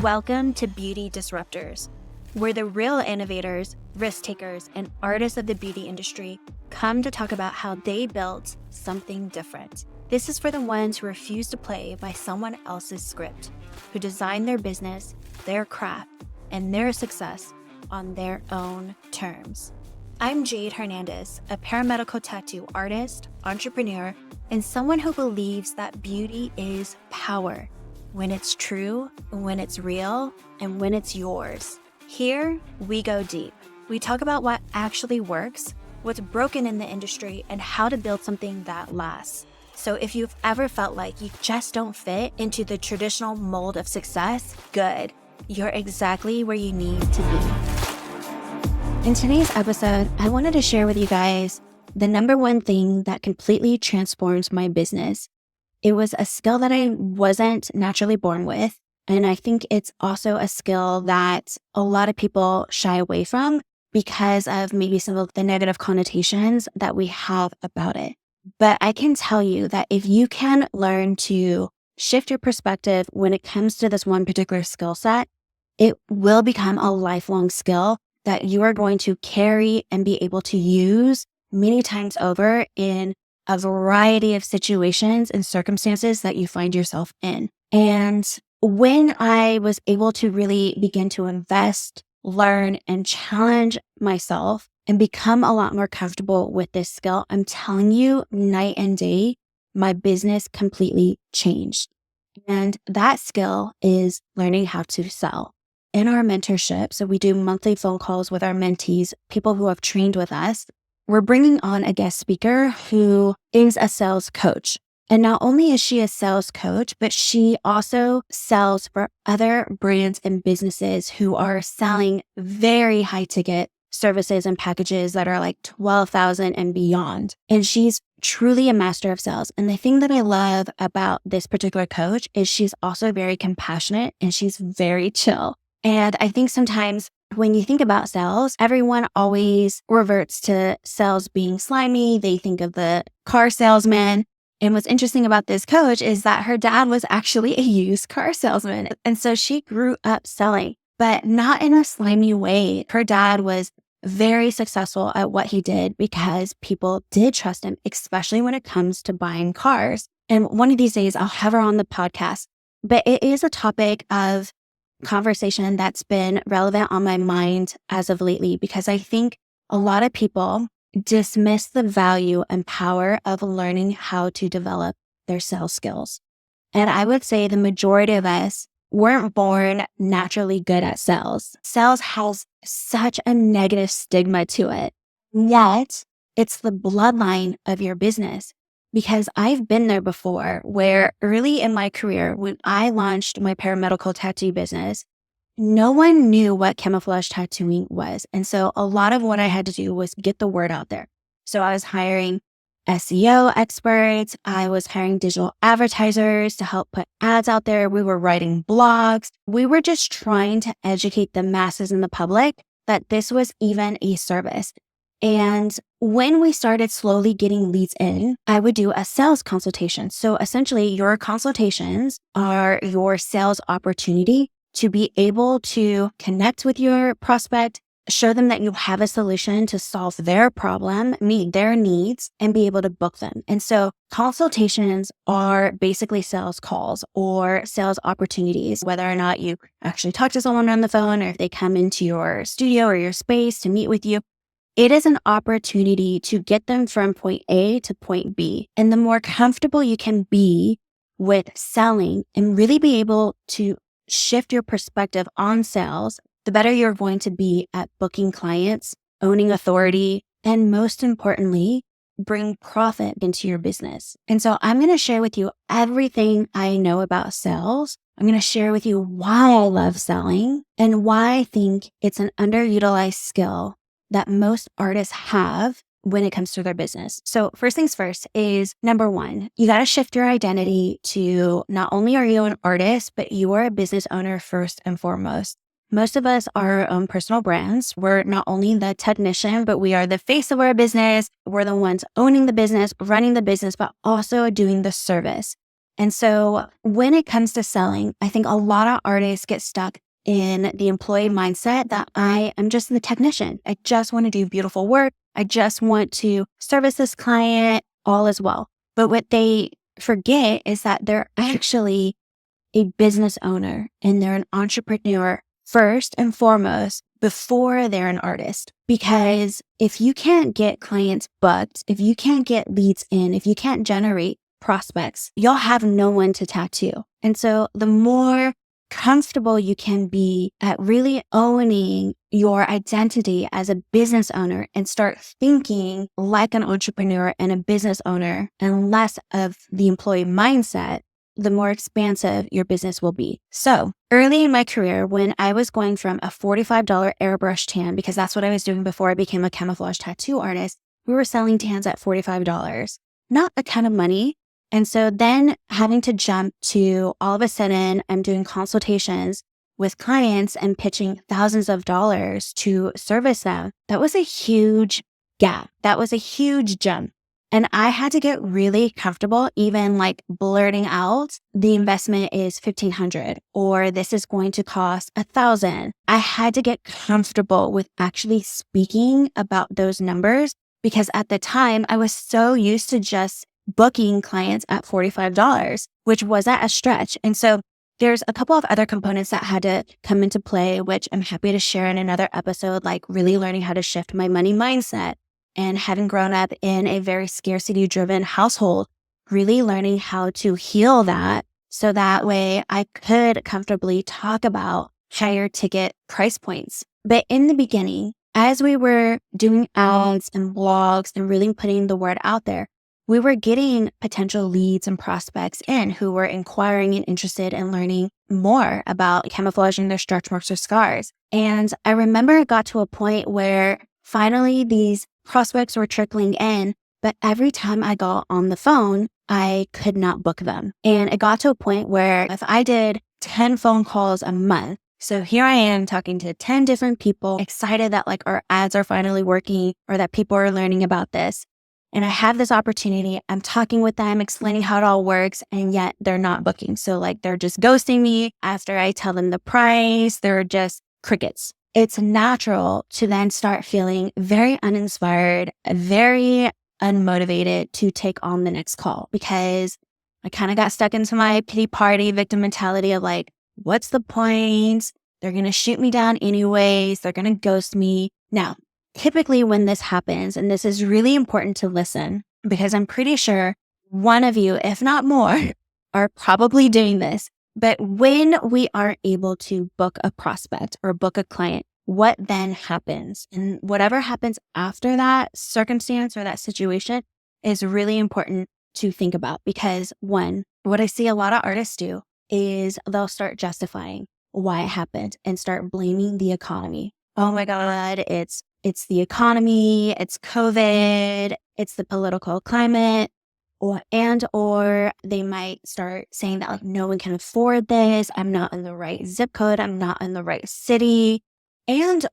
Welcome to Beauty Disruptors, where the real innovators, risk takers, and artists of the beauty industry come to talk about how they built something different. This is for the ones who refuse to play by someone else's script, who design their business, their craft, and their success on their own terms. I'm Jade Hernandez, a paramedical tattoo artist, entrepreneur, and someone who believes that beauty is power. When it's true, when it's real, and when it's yours. Here, we go deep. We talk about what actually works, what's broken in the industry, and how to build something that lasts. So if you've ever felt like you just don't fit into the traditional mold of success, good. You're exactly where you need to be. In today's episode, I wanted to share with you guys the number one thing that completely transforms my business. It was a skill that I wasn't naturally born with. And I think it's also a skill that a lot of people shy away from because of maybe some of the negative connotations that we have about it. But I can tell you that if you can learn to shift your perspective when it comes to this one particular skill set, it will become a lifelong skill that you are going to carry and be able to use many times over in a variety of situations and circumstances that you find yourself in. And when I was able to really begin to invest, learn, and challenge myself and become a lot more comfortable with this skill, I'm telling you, night and day, my business completely changed. And that skill is learning how to sell. In our mentorship, so we do monthly phone calls with our mentees, people who have trained with us. We're bringing on a guest speaker who is a sales coach. And not only is she a sales coach, but she also sells for other brands and businesses who are selling very high ticket services and packages that are like $12,000 and beyond. And she's truly a master of sales. And the thing that I love about this particular coach is she's also very compassionate and she's very chill. And I think sometimes when you think about sales, everyone always reverts to sales being slimy. They think of the car salesman. And what's interesting about this coach is that her dad was actually a used car salesman. And so she grew up selling, but not in a slimy way. Her dad was very successful at what he did because people did trust him, especially when it comes to buying cars. And one of these days I'll have her on the podcast, but it is a topic of conversation that's been relevant on my mind as of lately, because I think a lot of people dismiss the value and power of learning how to develop their sales skills. And I would say the majority of us weren't born naturally good at sales. Sales has such a negative stigma to it, yet it's the bloodline of your business. Because I've been there before where early in my career, when I launched my paramedical tattoo business, no one knew what camouflage tattooing was. And so a lot of what I had to do was get the word out there. So I was hiring SEO experts. I was hiring digital advertisers to help put ads out there. We were writing blogs. We were just trying to educate the masses and the public that this was even a service. And when we started slowly getting leads in, I would do a sales consultation. So essentially, your consultations are your sales opportunity to be able to connect with your prospect, show them that you have a solution to solve their problem, meet their needs, and be able to book them. And so consultations are basically sales calls or sales opportunities, whether or not you actually talk to someone on the phone or if they come into your studio or your space to meet with you. It is an opportunity to get them from point A to point B. And the more comfortable you can be with selling and really be able to shift your perspective on sales, the better you're going to be at booking clients, owning authority, and most importantly, bring profit into your business. And so I'm going to share with you everything I know about sales. I'm going to share with you why I love selling and why I think it's an underutilized skill that most artists have when it comes to their business. So first things first is number one, you got to shift your identity to not only are you an artist, but you are a business owner first and foremost. Most of us are our own personal brands. We're not only the technician, but we are the face of our business. We're the ones owning the business, running the business, but also doing the service. And so when it comes to selling, I think a lot of artists get stuck in the employee mindset that I am just the technician. I just want to do beautiful work. I just want to service this client, all is well. But what they forget is that they're actually a business owner and they're an entrepreneur first and foremost before they're an artist. Because if you can't get clients booked, if you can't get leads in, if you can't generate prospects, you'll have no one to tattoo. And so the more comfortable you can be at really owning your identity as a business owner and start thinking like an entrepreneur and a business owner and less of the employee mindset, the more expansive your business will be. So early in my career, when I was going from a $45 airbrush tan, because that's what I was doing before I became a camouflage tattoo artist, we were selling tans at $45, not a ton of money. And so then having to jump to all of a sudden, I'm doing consultations with clients and pitching thousands of dollars to service them. That was a huge gap. That was a huge jump. And I had to get really comfortable, even like blurting out the investment is $1,500 or this is going to cost $1,000. I had to get comfortable with actually speaking about those numbers because at the time I was so used to just booking clients at $45, which wasn't a stretch. And so there's a couple of other components that had to come into play, which I'm happy to share in another episode, like really learning how to shift my money mindset. And having grown up in a very scarcity-driven household, really learning how to heal that so that way I could comfortably talk about higher ticket price points. But in the beginning, as we were doing ads and blogs and really putting the word out there, we were getting potential leads and prospects in who were inquiring and interested in learning more about camouflaging their stretch marks or scars. And I remember it got to a point where finally these prospects were trickling in, but every time I got on the phone, I could not book them. And it got to a point where if I did 10 phone calls a month, so here I am talking to 10 different people, excited that like our ads are finally working or that people are learning about this. And I have this opportunity, I'm talking with them, explaining how it all works, and yet they're not booking. So like they're just ghosting me after I tell them the price, they're just crickets. It's natural to then start feeling very uninspired, very unmotivated to take on the next call because I kind of got stuck into my pity party victim mentality of like, what's the point? They're going to shoot me down anyways. They're going to ghost me. Now, typically when this happens, and this is really important to listen because I'm pretty sure one of you, if not more, are probably doing this. But when we aren't able to book a prospect or book a client, what then happens? And whatever happens after that circumstance or that situation is really important to think about because one, what I see a lot of artists do is they'll start justifying why it happened and start blaming the economy. Oh my God, it's the economy, it's COVID, it's the political climate. Or they might start saying that like no one can afford this. I'm not in the right zip code. I'm not in the right city.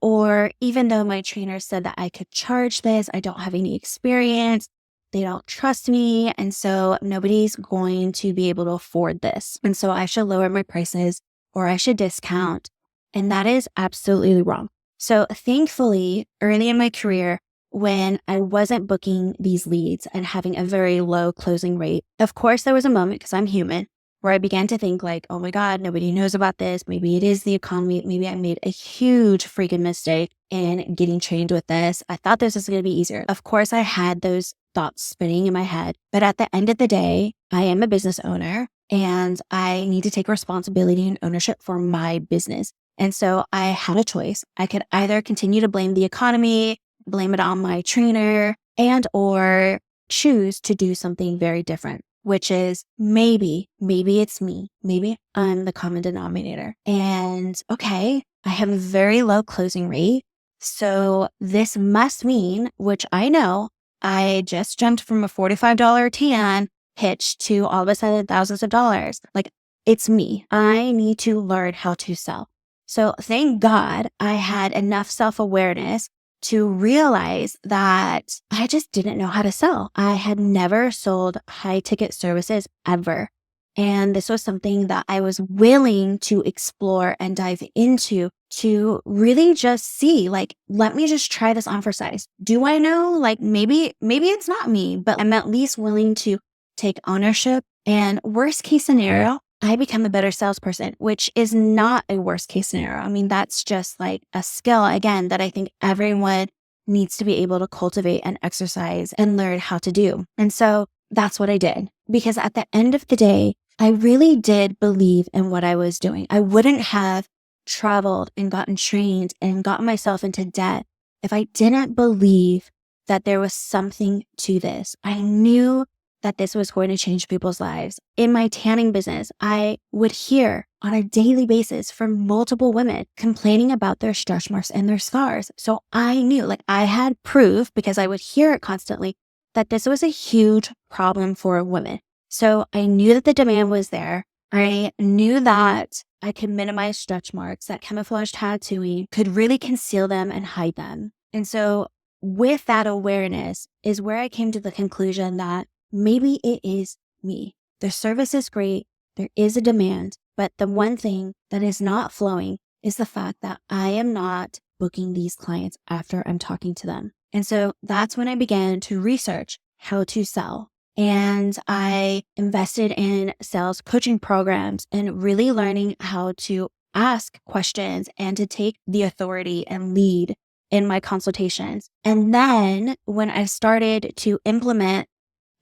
Or even though my trainer said that I could charge this, I don't have any experience. They don't trust me. And so nobody's going to be able to afford this. And so I should lower my prices or I should discount. And that is absolutely wrong. So thankfully, early in my career, when I wasn't booking these leads and having a very low closing rate, of course, there was a moment, because I'm human, where I began to think like, oh my God, nobody knows about this. Maybe it is the economy. Maybe I made a huge freaking mistake in getting trained with this. I thought this was going to be easier. Of course, I had those thoughts spinning in my head. But at the end of the day, I am a business owner and I need to take responsibility and ownership for my business. And so I had a choice. I could either continue to blame the economy, blame it on my trainer, and or choose to do something very different, which is maybe it's me. Maybe I'm the common denominator. And okay, I have a very low closing rate. So this must mean, which I know, I just jumped from a $45 tan pitch to all of a sudden thousands of dollars. Like it's me. I need to learn how to sell. So thank God I had enough self-awareness to realize that I just didn't know how to sell. I had never sold high ticket services ever. And this was something that I was willing to explore and dive into to really just see, like, let me just try this on for size. Do I know? Like, maybe it's not me, but I'm at least willing to take ownership. And worst case scenario, I become a better salesperson, which is not a worst case scenario. I mean, that's just like a skill, again, that I think everyone needs to be able to cultivate and exercise and learn how to do. And so that's what I did. Because at the end of the day, I really did believe in what I was doing. I wouldn't have traveled and gotten trained and gotten myself into debt if I didn't believe that there was something to this. I knew that this was going to change people's lives. In my tanning business, I would hear on a daily basis from multiple women complaining about their stretch marks and their scars. So I knew, like, I had proof because I would hear it constantly that this was a huge problem for women. So I knew that the demand was there. I knew that I could minimize stretch marks, that camouflage tattooing could really conceal them and hide them. And so with that awareness is where I came to the conclusion that maybe it is me. The service is great. There is a demand, but the one thing that is not flowing is the fact that I am not booking these clients after I'm talking to them. And so that's when I began to research how to sell. And I invested in sales coaching programs and really learning how to ask questions and to take the authority and lead in my consultations. And then when I started to implement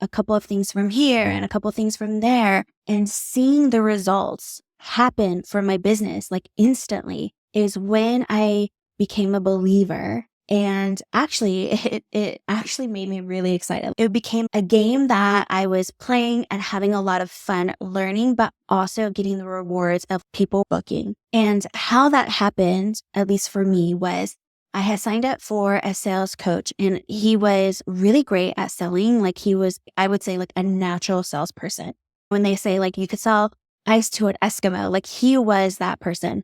a couple of things from here and a couple of things from there and seeing the results happen for my business, like instantly, is when I became a believer. And actually, it actually made me really excited. It became a game that I was playing and having a lot of fun learning, but also getting the rewards of people booking. And how that happened, at least for me, was I had signed up for a sales coach and he was really great at selling. Like he was, I would say, like a natural salesperson. When they say like you could sell ice to an Eskimo, like he was that person.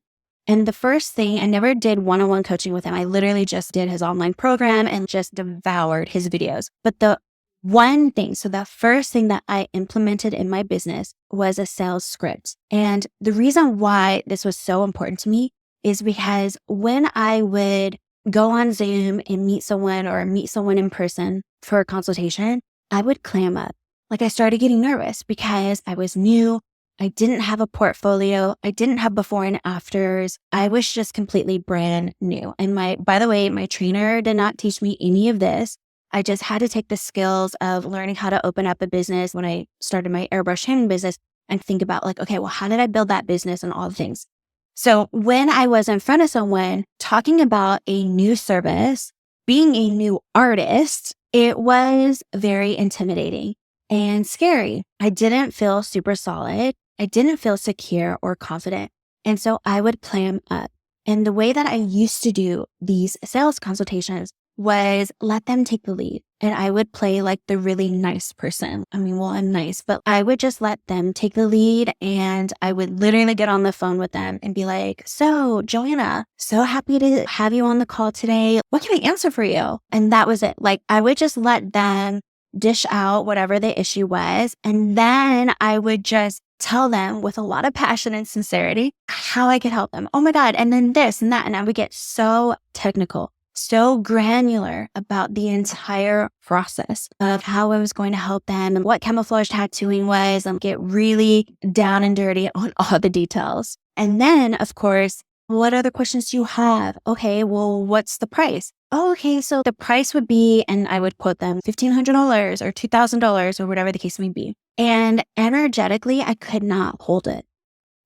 And the first thing, I never did one-on-one coaching with him. I literally just did his online program and just devoured his videos. But the one thing, so the first thing that I implemented in my business was a sales script. And the reason why this was so important to me is because when I would go on Zoom and meet someone or meet someone in person for a consultation, I would clam up. Like I started getting nervous because I was new. I didn't have a portfolio. I didn't have before and afters. I was just completely brand new. And by the way, my trainer did not teach me any of this. I just had to take the skills of learning how to open up a business when I started my airbrush tanning business and think about like, okay, well, how did I build that business and all the things? So when I was in front of someone talking about a new service, being a new artist, it was very intimidating and scary. I didn't feel super solid. I didn't feel secure or confident. And so I would clam up. And the way that I used to do these sales consultations was let them take the lead. And I would play like the really nice person. I mean, well, I'm nice, but I would just let them take the lead. And I would literally get on the phone with them and be like, so Joanna, so happy to have you on the call today. What can I answer for you? And that was it. Like I would just let them dish out whatever the issue was. And then I would just tell them with a lot of passion and sincerity how I could help them. Oh my God. And then this and that. And I would get so technical, so granular about the entire process of how I was going to help them and what camouflage tattooing was and get really down and dirty on all the details. And then, of course, what other questions do you have? Okay, well, what's the price? Oh, okay, so the price would be, and I would quote them $1,500 or $2,000 or whatever the case may be. And energetically, I could not hold it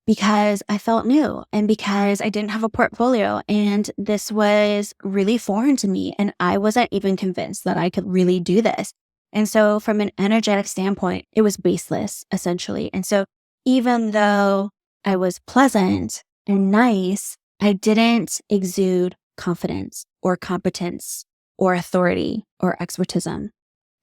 because I felt new and because I didn't have a portfolio and this was really foreign to me. And I wasn't even convinced that I could really do this. And so from an energetic standpoint, it was baseless essentially. And so even though I was pleasant and nice, I didn't exude confidence or competence or authority or expertism.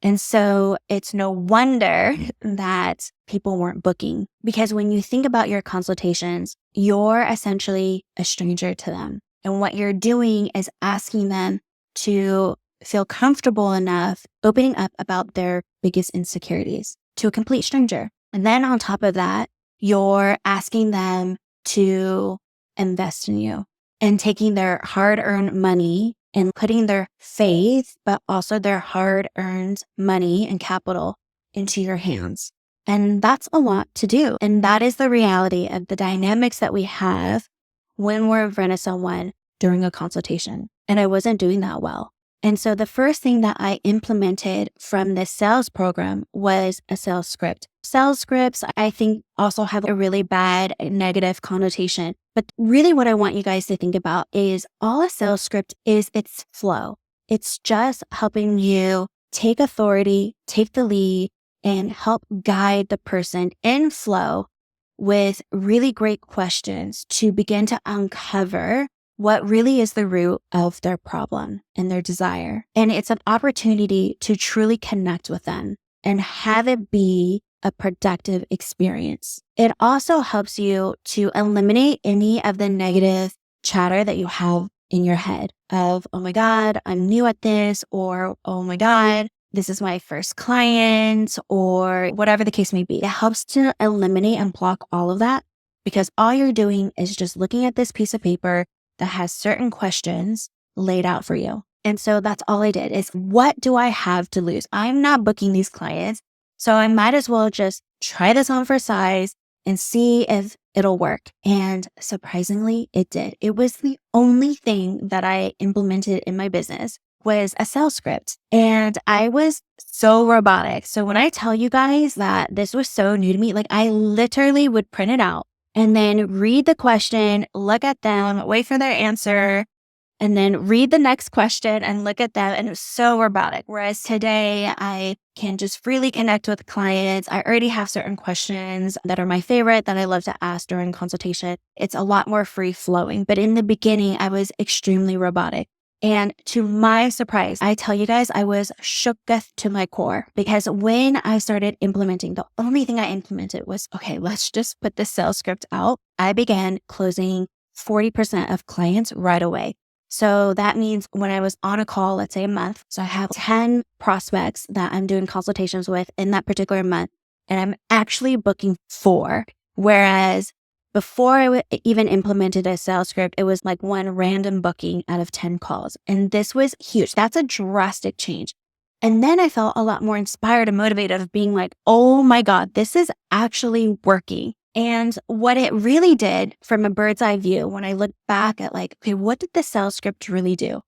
And so it's no wonder that people weren't booking because when you think about your consultations, you're essentially a stranger to them. And what you're doing is asking them to feel comfortable enough opening up about their biggest insecurities to a complete stranger. And then on top of that, you're asking them to invest in you and taking their hard-earned money and putting their faith, but also their hard-earned money and capital into your hands. And that's a lot to do. And that is the reality of the dynamics that we have when we're in front of someone during a consultation. And I wasn't doing that well. And so the first thing that I implemented from this sales program was a sales script. Sales scripts, I think, also have a really bad negative connotation. But really what I want you guys to think about is all a sales script is its flow. It's just helping you take authority, take the lead, and help guide the person in flow with really great questions to begin to uncover what really is the root of their problem and their desire. And it's an opportunity to truly connect with them and have it be a productive experience. It also helps you to eliminate any of the negative chatter that you have in your head of, oh my God, I'm new at this, or oh my God, this is my first client, or whatever the case may be. It helps to eliminate and block all of that because all you're doing is just looking at this piece of paper that has certain questions laid out for you. And so that's all I did is, what do I have to lose? I'm not booking these clients, so I might as well just try this on for size and see if it'll work. And surprisingly, it did. It was the only thing that I implemented in my business was a sales script. And I was so robotic. So when I tell you guys that this was so new to me, like I literally would print it out and then read the question, look at them, wait for their answer, and then read the next question and look at them. And it was so robotic. Whereas today I can just freely connect with clients. I already have certain questions that are my favorite that I love to ask during consultation. It's a lot more free flowing. But in the beginning, I was extremely robotic. And to my surprise, I tell you guys, I was shooketh to my core because when I started implementing, the only thing I implemented was, okay, let's just put this sales script out. I began closing 40% of clients right away. So that means when I was on a call, let's say a month, so I have 10 prospects that I'm doing consultations with in that particular month, and I'm actually booking 4. Whereas before I even implemented a sales script, it was like one random booking out of 10 calls. And this was huge. That's a drastic change. And then I felt a lot more inspired and motivated of being like, oh my God, this is actually working. And what it really did from a bird's eye view, when I look back at like, okay, what did the sales script really do?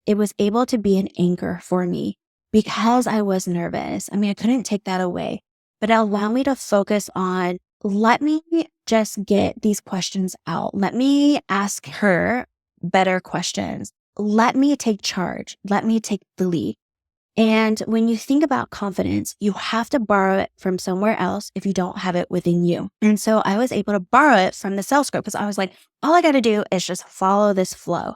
It was able to be an anchor for me because I was nervous. I mean, I couldn't take that away, but it allowed me to focus on, let me just get these questions out. Let me ask her better questions. Let me take charge. Let me take the lead. And when you think about confidence, you have to borrow it from somewhere else if you don't have it within you. And so I was able to borrow it from the sales script because I was like, all I got to do is just follow this flow.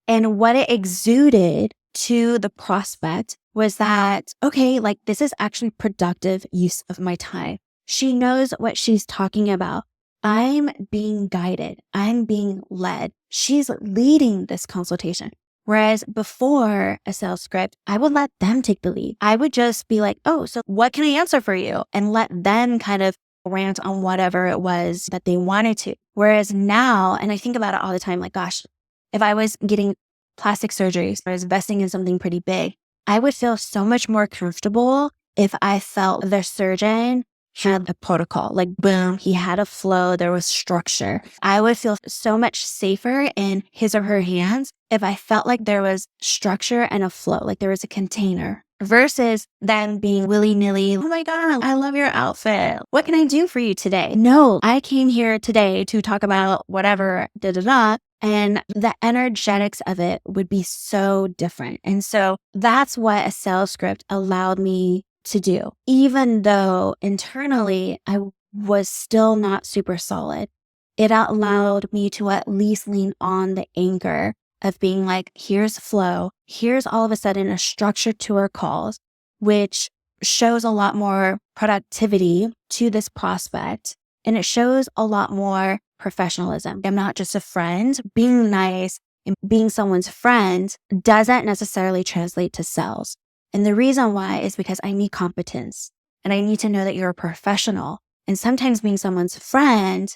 And what it exuded to the prospect was that, okay, like this is actually productive use of my time. She knows what she's talking about. I'm being guided. I'm being led. She's leading this consultation. Whereas before a sales script, I would let them take the lead. I would just be like, oh, so what can I answer for you? And let them kind of rant on whatever it was that they wanted to. Whereas now, and I think about it all the time, like, gosh, if I was getting plastic surgery or I was investing in something pretty big, I would feel so much more comfortable if I felt the surgeon had a protocol, like boom, he had a flow, there was structure. I would feel so much safer in his or her hands if I felt like there was structure and a flow, like there was a container versus them being willy-nilly. Oh my God, I love your outfit. What can I do for you today? No, I came here today to talk about whatever, and the energetics of it would be so different. And so that's what a sales script allowed me to do, even though internally I was still not super solid. It allowed me to at least lean on the anchor of being like, here's flow. Here's all of a sudden a structure to our calls, which shows a lot more productivity to this prospect. And it shows a lot more professionalism. I'm not just a friend. Being nice and being someone's friend doesn't necessarily translate to sales. And the reason why is because I need competence and I need to know that you're a professional And sometimes being someone's friend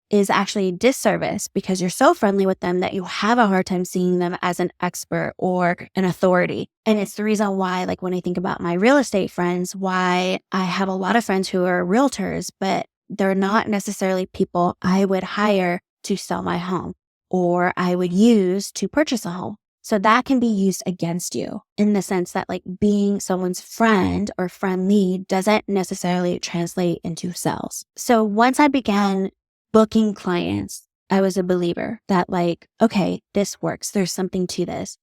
is actually a disservice because you're so friendly with them that you have a hard time seeing them as an expert or an authority. And it's the reason why, like when I think about my real estate friends, why I have a lot of friends who are realtors, but they're not necessarily people I would hire to sell my home or I would use to purchase a home. So that can be used against you in the sense that like being someone's friend or friendly doesn't necessarily translate into sales. So once I began booking clients, I was a believer that like, okay, this works. There's something to this.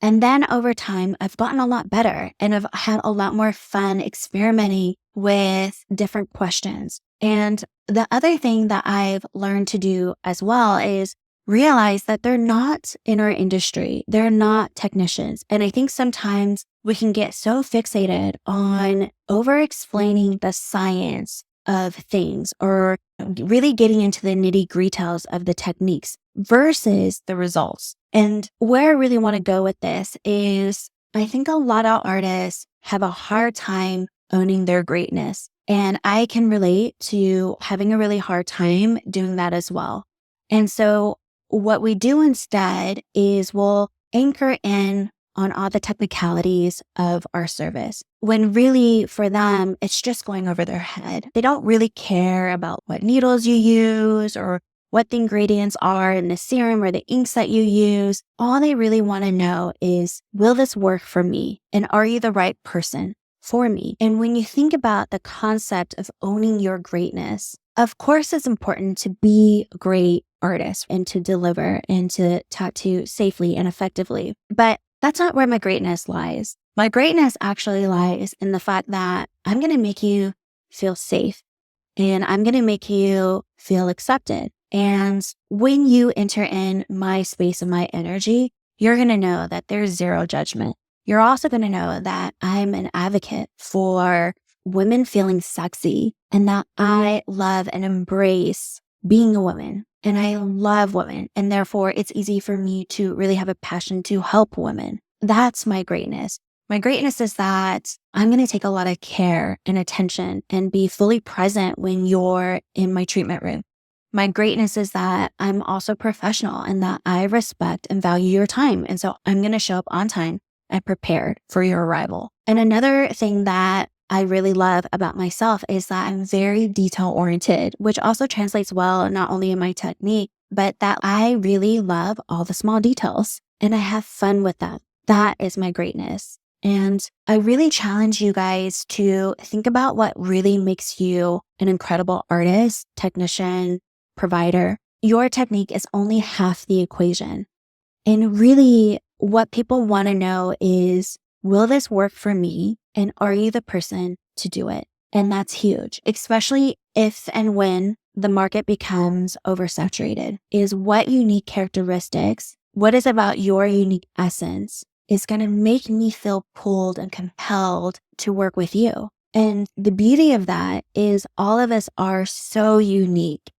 And then over time, I've gotten a lot better and I've had a lot more fun experimenting with different questions. And the other thing that I've learned to do as well is realize that they're not in our industry. They're not technicians. And I think sometimes we can get so fixated on over explaining the science of things or really getting into the nitty-gritties of the techniques versus the results. And where I really want to go with this is I think a lot of artists have a hard time owning their greatness. And I can relate to having a really hard time doing that as well. And so what we do instead is we'll anchor in on all the technicalities of our service, when really for them, it's just going over their head. They don't really care about what needles you use or what the ingredients are in the serum or the inks that you use. All they really want to know is, will this work for me? And are you the right person for me? And when you think about the concept of owning your greatness, of course, it's important to be a great artist and to deliver and to tattoo safely and effectively. But that's not where my greatness lies. My greatness actually lies in the fact that I'm going to make you feel safe and I'm going to make you feel accepted. And when you enter in my space and my energy, you're going to know that there's zero judgment. You're also going to know that I'm an advocate for women feeling sexy and that I love and embrace being a woman. And I love women. And therefore, it's easy for me to really have a passion to help women. That's my greatness. My greatness is that I'm going to take a lot of care and attention and be fully present when you're in my treatment room. My greatness is that I'm also professional and that I respect and value your time. And so I'm going to show up on time and prepared for your arrival. And another thing that I really love about myself is that I'm very detail oriented, which also translates well, not only in my technique, but that I really love all the small details and I have fun with that. That is my greatness. And I really challenge you guys to think about what really makes you an incredible artist, technician, provider. Your technique is only half the equation. And really what people want to know is, will this work for me? And are you the person to do it? And that's huge, especially if and when the market becomes oversaturated, is what unique characteristics, what is about your unique essence is going to make me feel pulled and compelled to work with you. And the beauty of that is all of us are so unique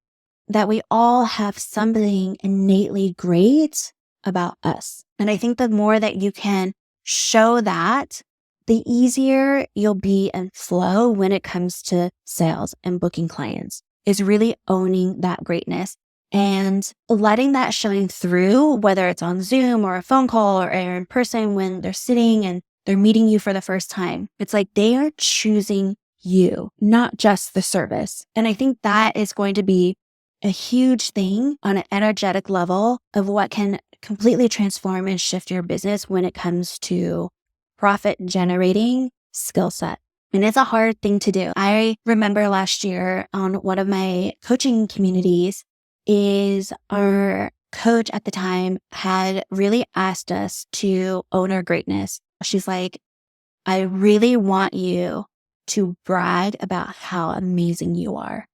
that we all have something innately great about us. And I think the more that you can show that, the easier you'll be and flow when it comes to sales and booking clients, is really owning that greatness and letting that shine through, whether it's on Zoom or a phone call or in person when they're sitting and they're meeting you for the first time. It's like they are choosing you, not just the service. And I think that is going to be a huge thing on an energetic level of what can completely transform and shift your business when it comes to profit generating skill set. And it's a hard thing to do. I remember last year on one of my coaching communities is our coach at the time had really asked us to own our greatness. She's like, I really want you to brag about how amazing you are.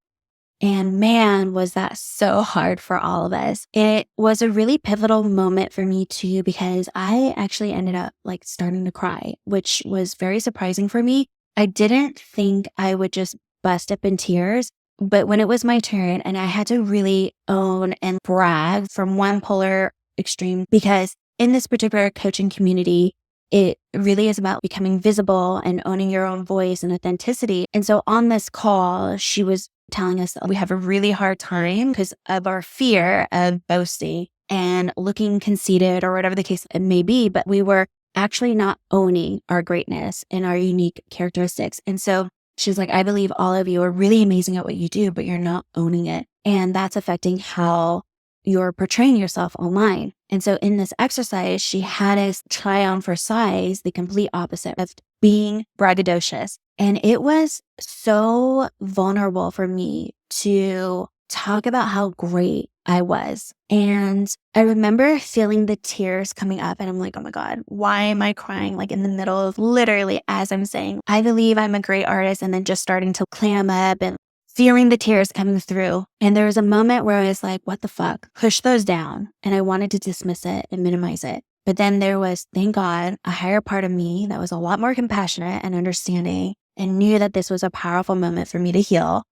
And man, was that so hard for all of us. It was a really pivotal moment for me too, because I actually ended up like starting to cry, which was very surprising for me. I didn't think I would just bust up in tears, but when it was my turn and I had to really own and brag from one polar extreme, because in this particular coaching community, it really is about becoming visible and owning your own voice and authenticity. And so on this call, she was telling us that we have a really hard time because of our fear of boasting and looking conceited or whatever the case it may be. But we were actually not owning our greatness and our unique characteristics. And so she's like, I believe all of you are really amazing at what you do, but you're not owning it. And that's affecting how you're portraying yourself online. And so in this exercise, she had us try on for size the complete opposite of being braggadocious. And it was so vulnerable for me to talk about how great I was. And I remember feeling the tears coming up and I'm like, oh my God, why am I crying? Like in the middle of literally as I'm saying, I believe I'm a great artist, and then just starting to clam up and feeling the tears coming through. And there was a moment where I was like, what the fuck? Push those down. And I wanted to dismiss it and minimize it. But then there was, thank God, a higher part of me that was a lot more compassionate and understanding and knew that this was a powerful moment for me to heal,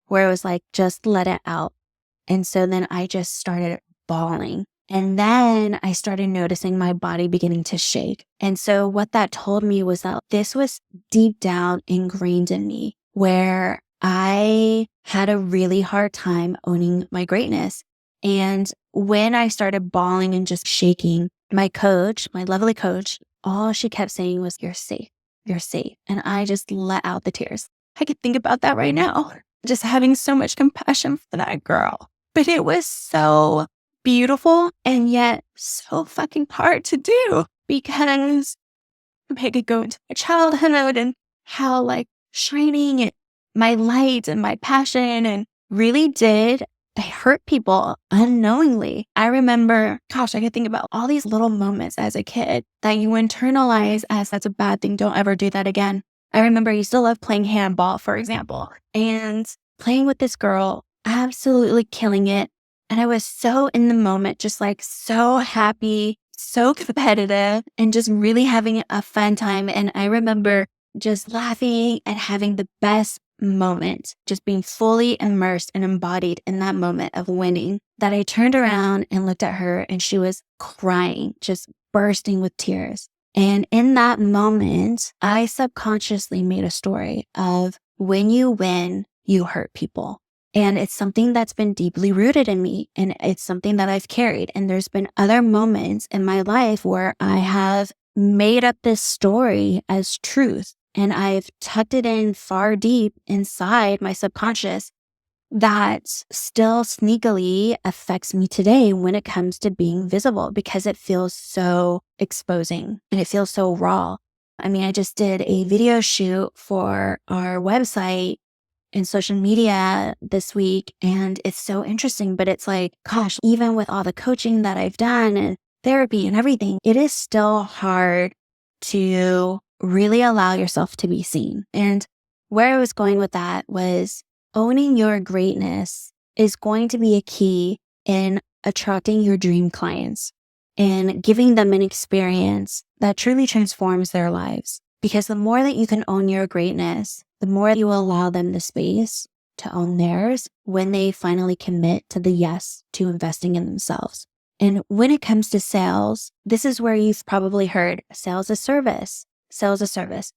where it was like, just let it out. And so then I just started bawling. And then I started noticing my body beginning to shake. And so what that told me was that this was deep down ingrained in me, where I had a really hard time owning my greatness. And when I started bawling and just shaking, my coach, my lovely coach, all she kept saying was, you're safe, you're safe. And I just let out the tears. I could think about that right now, just having so much compassion for that girl. But it was so beautiful and yet so fucking hard to do, because I could go into my childhood and how like shining my light and my passion, and really did hurt people unknowingly. I remember, gosh, I could think about all these little moments as a kid that you internalize as that's a bad thing. Don't ever do that again. I remember I used to love playing handball, for example, and playing with this girl, absolutely killing it. And I was so in the moment, just like so happy, so competitive, and just really having a fun time. And I remember just laughing and having the best moment, just being fully immersed and embodied in that moment of winning, that I turned around and looked at her and she was crying, just bursting with tears. And in that moment, I subconsciously made a story of when you win, you hurt people. And it's something that's been deeply rooted in me, and it's something that I've carried. And there's been other moments in my life where I have made up this story as truth, and I've tucked it in far deep inside my subconscious that still sneakily affects me today when it comes to being visible, because it feels so exposing and it feels so raw. I mean, I just did a video shoot for our website and social media this week, and it's so interesting, but it's like, gosh, even with all the coaching that I've done and therapy and everything, it is still hard to really allow yourself to be seen. And where I was going with that was owning your greatness is going to be a key in attracting your dream clients and giving them an experience that truly transforms their lives. Because the more that you can own your greatness, the more you will allow them the space to own theirs when they finally commit to the yes to investing in themselves. And when it comes to sales, this is where you've probably heard sales as service, sales as service.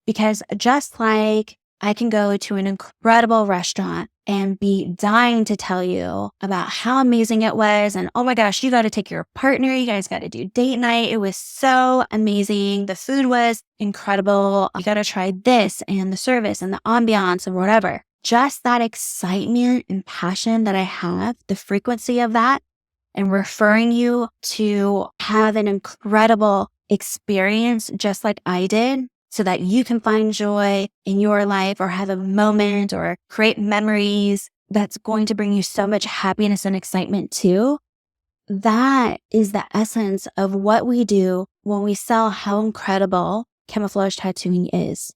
Because just like I can go to an incredible restaurant and be dying to tell you about how amazing it was. And oh my gosh, you got to take your partner. You guys got to do date night. It was so amazing. The food was incredible. You got to try this and the service and the ambiance and whatever. Just that excitement and passion that I have, the frequency of that, and referring you to have an incredible experience just like I did, so that you can find joy in your life or have a moment or create memories that's going to bring you so much happiness and excitement too. That is the essence of what we do when we sell how incredible camouflage tattooing is.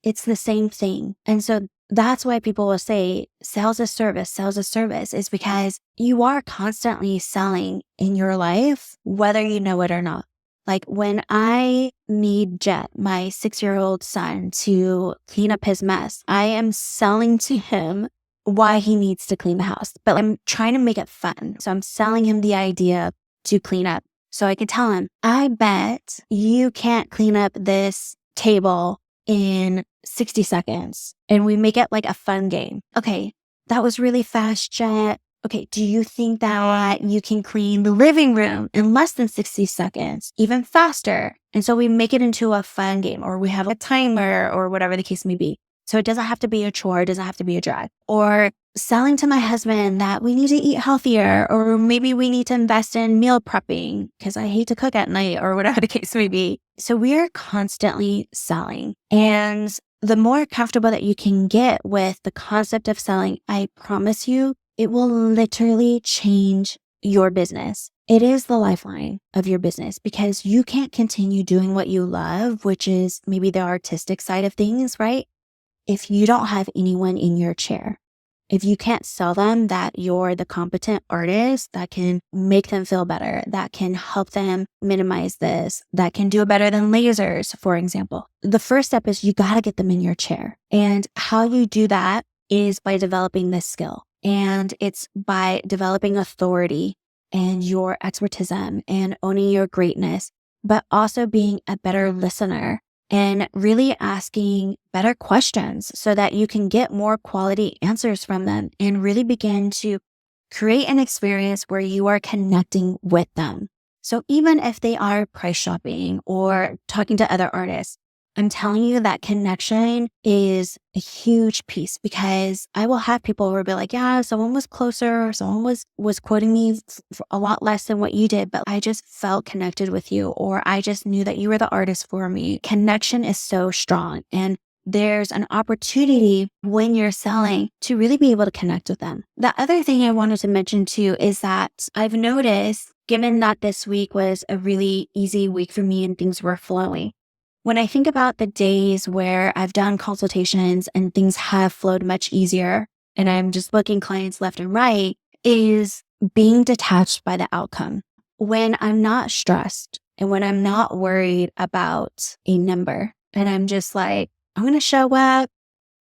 It's the same thing. And so that's why people will say sales as service, is because you are constantly selling in your life, whether you know it or not. Like when I need Jet, my 6-year-old son, to clean up his mess, I am selling to him why he needs to clean the house, but I'm trying to make it fun. So I'm selling him the idea to clean up. So I can tell him, I bet you can't clean up this table in 60 seconds. And we make it like a fun game. Okay, that was really fast, Jet. Okay, do you think that you can clean the living room in less than 60 seconds, even faster? And so we make it into a fun game, or we have a timer or whatever the case may be. So it doesn't have to be a chore. It doesn't have to be a drag. Or selling to my husband that we need to eat healthier, or maybe we need to invest in meal prepping because I hate to cook at night, or whatever the case may be. So we are constantly selling. And the more comfortable that you can get with the concept of selling, I promise you, it will literally change your business. It is the lifeline of your business, because you can't continue doing what you love, which is maybe the artistic side of things, right? If you don't have anyone in your chair. If you can't sell them that you're the competent artist that can make them feel better, that can help them minimize this, that can do it better than lasers, for example. The first step is you got to get them in your chair. And how you do that is by developing this skill. And it's by developing authority and your expertism and owning your greatness, but also being a better listener and really asking better questions so that you can get more quality answers from them and really begin to create an experience where you are connecting with them. So even if they are price shopping or talking to other artists, I'm telling you that connection is a huge piece, because I will have people who will be like, yeah, someone was closer, or someone was quoting me for a lot less than what you did, but I just felt connected with you, or I just knew that you were the artist for me. Connection is so strong. And there's an opportunity when you're selling to really be able to connect with them. The other thing I wanted to mention too is that I've noticed, given that this week was a really easy week for me and things were flowing, when I think about the days where I've done consultations and things have flowed much easier and I'm just booking clients left and right, is being detached by the outcome. When I'm not stressed and when I'm not worried about a number, and I'm just like, I'm going to show up.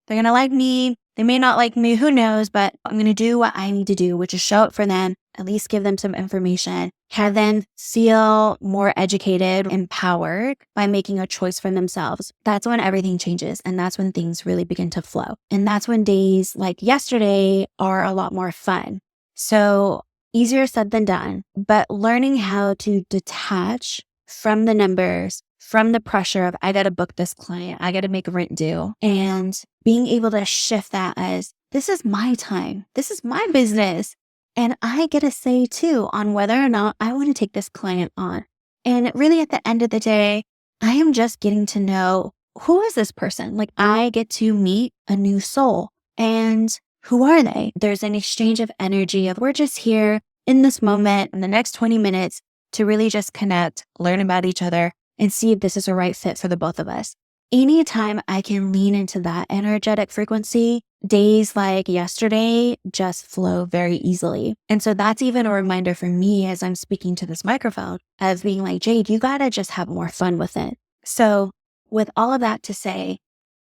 They're going to like me. They may not like me. Who knows? But I'm going to do what I need to do, which is show up for them, at least give them some information, have them feel more educated, empowered by making a choice for themselves. That's when everything changes. And that's when things really begin to flow. And that's when days like yesterday are a lot more fun. So easier said than done, but learning how to detach from the numbers, from the pressure of, I got to book this client, I got to make rent due, and being able to shift that as, this is my time, this is my business, and I get a say too on whether or not I want to take this client on. And really at the end of the day, I am just getting to know, who is this person? Like, I get to meet a new soul, and who are they? There's an exchange of energy of, we're just here in this moment in the next 20 minutes to really just connect, learn about each other, and see if this is a right fit for the both of us. Anytime I can lean into that energetic frequency, days like yesterday just flow very easily. And so that's even a reminder for me as I'm speaking to this microphone of being like, Jade, you gotta just have more fun with it. So with all of that to say,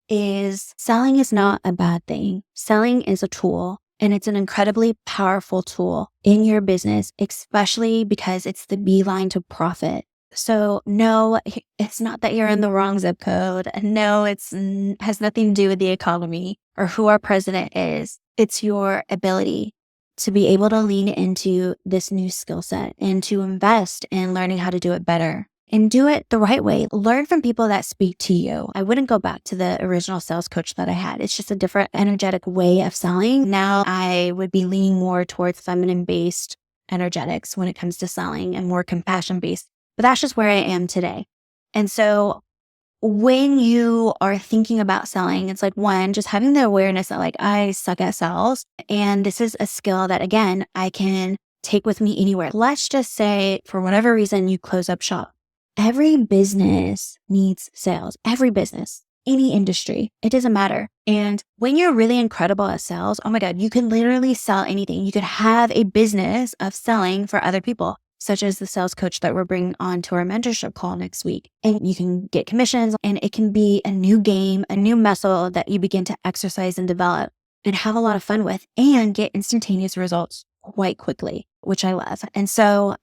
is selling is not a bad thing. Selling is a tool, and it's an incredibly powerful tool in your business, especially because it's the beeline to profit. So no, it's not that you're in the wrong zip code. No, has nothing to do with the economy or who our president is. It's your ability to be able to lean into this new skill set and to invest in learning how to do it better and do it the right way. Learn from people that speak to you. I wouldn't go back to the original sales coach that I had. It's just a different energetic way of selling. Now I would be leaning more towards feminine-based energetics when it comes to selling and more compassion-based. But that's just where I am today. And so when you are thinking about selling, it's like, one, just having the awareness that like, I suck at sales. And this is a skill that, again, I can take with me anywhere. Let's just say for whatever reason you close up shop. Every business needs sales. Every business, any industry, it doesn't matter. And when you're really incredible at sales, oh my God, you can literally sell anything. You could have a business of selling for other people, such as the sales coach that we're bringing on to our mentorship call next week. And you can get commissions, and it can be a new game, a new muscle that you begin to exercise and develop and have a lot of fun with and get instantaneous results quite quickly, which I love. And so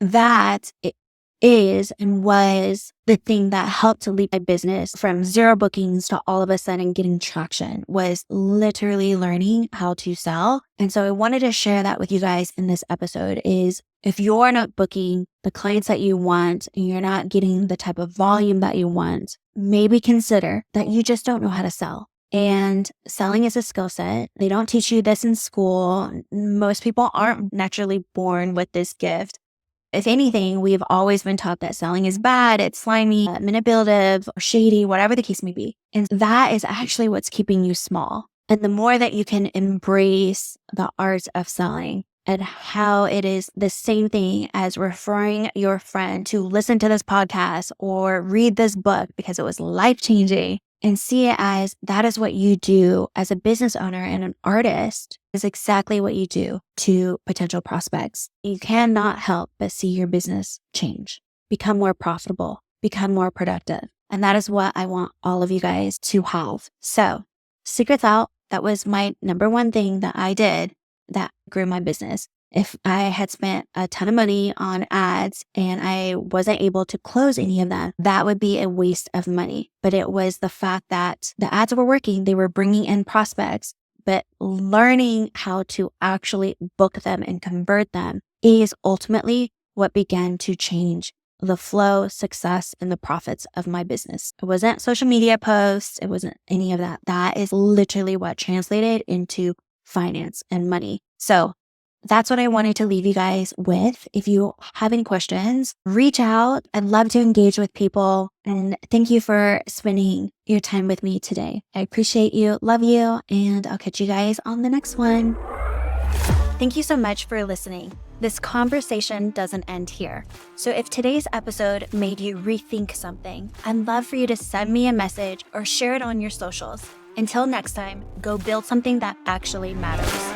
is and was the thing that helped to lead my business from 0 bookings to all of a sudden getting traction, was literally learning how to sell. And so I wanted to share that with you guys in this episode. Is if you're not booking the clients that you want and you're not getting the type of volume that you want, maybe consider that you just don't know how to sell. And selling is a skill set. They don't teach you this in school. Most people aren't naturally born with this gift. If anything, we've always been taught that selling is bad, it's slimy, manipulative, or shady, whatever the case may be. And that is actually what's keeping you small. And the more that you can embrace the art of selling and how it is the same thing as referring your friend to listen to this podcast or read this book because it was life-changing, and see it as that is what you do as a business owner and an artist, is exactly what you do to potential prospects. You cannot help but see your business change, become more profitable, become more productive. And that is what I want all of you guys to have. So, secrets out. That was my number one thing that I did that grew my business. If I had spent a ton of money on ads and I wasn't able to close any of them, that would be a waste of money. But it was the fact that the ads were working, they were bringing in prospects, but learning how to actually book them and convert them is ultimately what began to change the flow, success, and the profits of my business. It wasn't social media posts. It wasn't any of that. That is literally what translated into finance and money. So that's what I wanted to leave you guys with. If you have any questions, reach out. I'd love to engage with people. And thank you for spending your time with me today. I appreciate you, love you, and I'll catch you guys on the next one. Thank you so much for listening. This conversation doesn't end here. So if today's episode made you rethink something, I'd love for you to send me a message or share it on your socials. Until next time, go build something that actually matters.